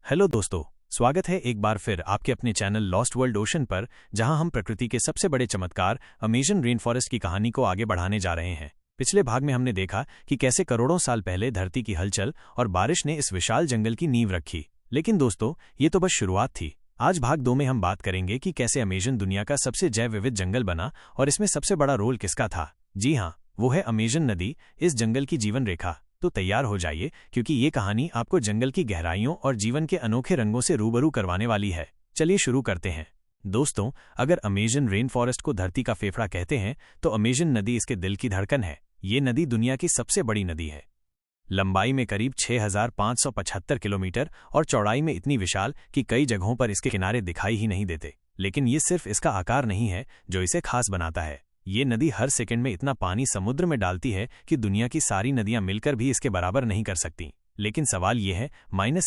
Hello दोस्तों, स्वागत है एक बार फिर आपके अपने चैनल लॉस्ट वर्ल्ड ओशन पर, जहां हम प्रकृति के सबसे बड़े चमत्कार अमेजन रेन फॉरेस्ट की कहानी को आगे बढ़ाने जा रहे हैं। पिछले भाग में हमने देखा कि कैसे करोड़ों साल पहले धरती की हलचल और बारिश ने इस विशाल जंगल की नींव रखी। लेकिन दोस्तों, ये तो बस शुरुआत थी। आज भाग 2 में हम बात करेंगे कि कैसे अमेजन दुनिया का सबसे जैव विविध जंगल बना और इसमें सबसे बड़ा रोल किसका था। जी हाँ, वो है अमेजन नदी, इस जंगल की जीवन रेखा। तो तैयार हो जाइए, क्योंकि ये कहानी आपको जंगल की गहराइयों और जीवन के अनोखे रंगों से रूबरू करवाने वाली है। चलिए शुरू करते हैं। दोस्तों, अगर अमेजन रेन फॉरेस्ट को धरती का फेफड़ा कहते हैं, तो अमेजन नदी इसके दिल की धड़कन है। ये नदी दुनिया की सबसे बड़ी नदी है। लंबाई में करीब 6575 किलोमीटर और चौड़ाई में इतनी विशाल कि कई जगहों पर इसके किनारे दिखाई ही नहीं देते। लेकिन ये सिर्फ इसका आकार नहीं है जो इसे खास बनाता है। ये नदी हर सेकंड में इतना पानी समुद्र में डालती है कि दुनिया की सारी नदियां मिलकर भी इसके बराबर नहीं कर सकती। लेकिन सवाल ये है,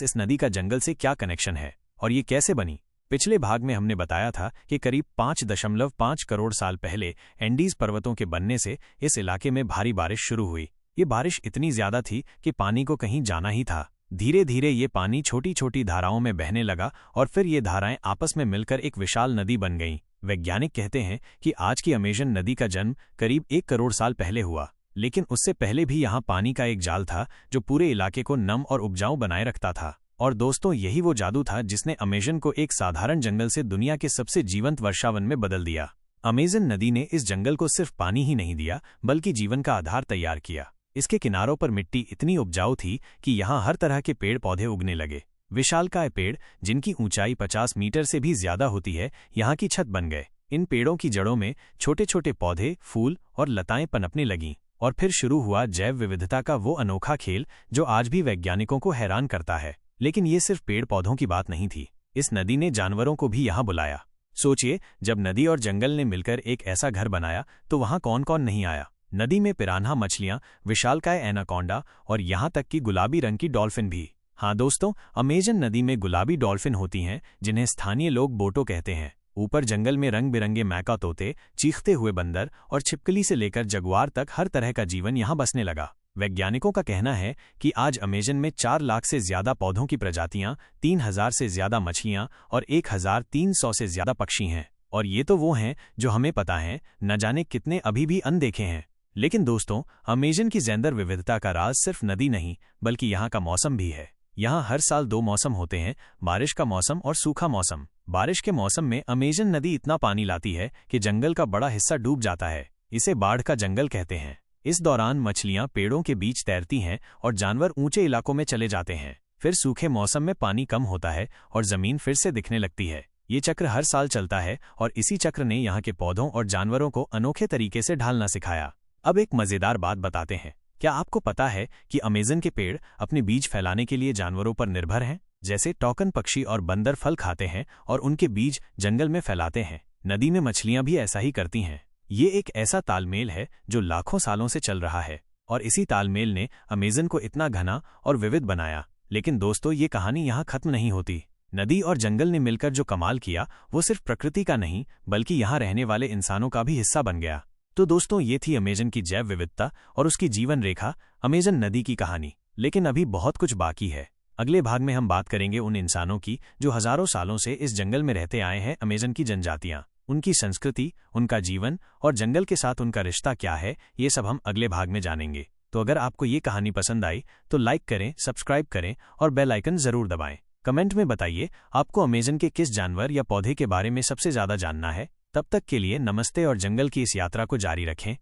इस नदी का जंगल से क्या कनेक्शन है और ये कैसे बनी। पिछले भाग में हमने बताया था कि करीब 5.5 करोड़ साल पहले एंडीज पर्वतों के बनने से इस इलाके में भारी बारिश शुरू हुई। ये बारिश इतनी ज्यादा थी कि पानी को कहीं जाना ही था। धीरे धीरे ये पानी छोटी छोटी धाराओं में बहने लगा और फिर ये धाराएं आपस में मिलकर एक विशाल नदी बन गईं। वैज्ञानिक कहते हैं कि आज की अमेजन नदी का जन्म करीब 1 करोड़ साल पहले हुआ, लेकिन उससे पहले भी यहाँ पानी का एक जाल था जो पूरे इलाके को नम और उपजाऊ बनाए रखता था। और दोस्तों, यही वो जादू था जिसने अमेजन को एक साधारण जंगल से दुनिया के सबसे जीवंत वर्षावन में बदल दिया। अमेजन नदी ने इस जंगल को सिर्फ पानी ही नहीं दिया, बल्कि जीवन का आधार तैयार किया। इसके किनारों पर मिट्टी इतनी उपजाऊ थी कि यहाँ हर तरह के पेड़ पौधे उगने लगे। विशालकाय पेड़, जिनकी ऊंचाई 50 मीटर से भी ज्यादा होती है, यहाँ की छत बन गए। इन पेड़ों की जड़ों में छोटे छोटे पौधे, फूल और लताएं पनपने लगीं और फिर शुरू हुआ जैव विविधता का वो अनोखा खेल जो आज भी वैज्ञानिकों को हैरान करता है। लेकिन ये सिर्फ पेड़ पौधों की बात नहीं थी। इस नदी ने जानवरों को भी यहाँ बुलाया। सोचिए, जब नदी और जंगल ने मिलकर एक ऐसा घर बनाया तो वहाँ कौन कौन नहीं आया। नदी में पिरान्हा मछलियां, विशालकाय एनाकोंडा और यहाँ तक कि गुलाबी रंग की डॉल्फिन भी। हाँ दोस्तों, अमेजन नदी में गुलाबी डॉल्फिन होती हैं, जिन्हें स्थानीय लोग बोटो कहते हैं। ऊपर जंगल में रंग बिरंगे मैका तोते, चीखते हुए बंदर और छिपकली से लेकर जगुआर तक हर तरह का जीवन यहाँ बसने लगा। वैज्ञानिकों का कहना है कि आज अमेजन में 4 लाख से ज्यादा पौधों की प्रजातियां, 3000 से ज्यादा मछलियां और 1300 से ज्यादा पक्षी हैं। और ये तो वो हैं जो हमें पता है, न जाने कितने अभी भी अनदेखे हैं। लेकिन दोस्तों, अमेजन की जैंदर विविधता का राज सिर्फ नदी नहीं, बल्कि यहाँ का मौसम भी है। यहाँ हर साल 2 मौसम होते हैं, बारिश का मौसम और सूखा मौसम। बारिश के मौसम में अमेजन नदी इतना पानी लाती है कि जंगल का बड़ा हिस्सा डूब जाता है। इसे बाढ़ का जंगल कहते हैं। इस दौरान मछलियां पेड़ों के बीच तैरती हैं और जानवर ऊंचे इलाकों में चले जाते हैं। फिर सूखे मौसम में पानी कम होता है और जमीन फिर से दिखने लगती है। ये चक्र हर साल चलता है और इसी चक्र ने यहाँ के पौधों और जानवरों को अनोखे तरीके से ढालना सिखाया। अब एक मजेदार बात बताते हैं। क्या आपको पता है कि अमेजन के पेड़ अपने बीज फैलाने के लिए जानवरों पर निर्भर हैं? जैसे टोकन पक्षी और बंदर फल खाते हैं और उनके बीज जंगल में फैलाते हैं, नदी में मछलियां भी ऐसा ही करती हैं। ये एक ऐसा तालमेल है जो लाखों सालों से चल रहा है और इसी तालमेल ने अमेजन को इतना घना और विविध बनाया। लेकिन दोस्तों, ये कहानी यहाँ खत्म नहीं होती। नदी और जंगल ने मिलकर जो कमाल किया, वो सिर्फ प्रकृति का नहीं, बल्कि यहाँ रहने वाले इंसानों का भी हिस्सा बन गया। तो दोस्तों, ये थी अमेजन की जैव विविधता और उसकी जीवन रेखा, अमेजन नदी की कहानी। लेकिन अभी बहुत कुछ बाकी है। अगले भाग में हम बात करेंगे उन इंसानों की जो हजारों सालों से इस जंगल में रहते आए हैं। अमेजन की जनजातियां, उनकी संस्कृति, उनका जीवन और जंगल के साथ उनका रिश्ता क्या है, ये सब हम अगले भाग में जानेंगे। तो अगर आपको ये कहानी पसंद आई तो लाइक करें, सब्सक्राइब करें और बेल आइकन जरूर दबाएं। कमेंट में बताइए आपको अमेजन के किस जानवर या पौधे के बारे में सबसे ज्यादा जानना है। तब तक के लिए नमस्ते और जंगल की इस यात्रा को जारी रखें।